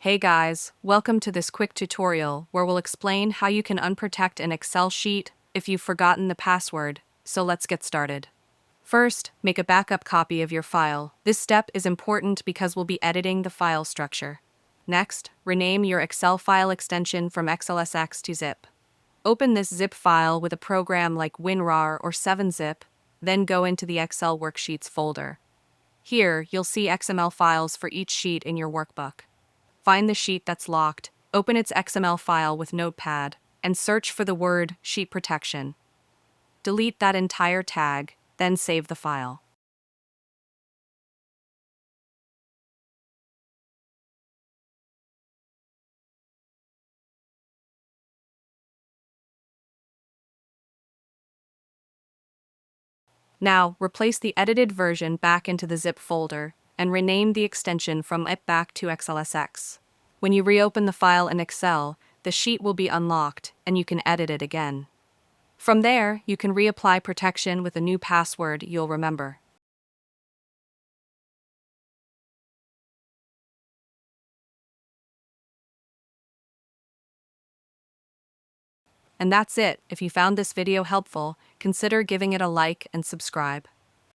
Hey guys, welcome to this quick tutorial where we'll explain how you can unprotect an Excel sheet if you've forgotten the password, so let's get started. First, make a backup copy of your file. This step is important because we'll be editing the file structure. Next, rename your Excel file extension from XLSX to zip. Open this zip file with a program like WinRAR or 7-zip, then go into the Excel worksheets folder. Here, you'll see XML files for each sheet in your workbook. Find the sheet that's locked, open its XML file with Notepad, and search for the word Sheet Protection. Delete that entire tag, then save the file. Now, replace the edited version back into the zip folder and rename the extension from it back to XLSX. When you reopen the file in Excel, the sheet will be unlocked and you can edit it again. From there, you can reapply protection with a new password you'll remember. And that's it. If you found this video helpful, consider giving it a like and subscribe.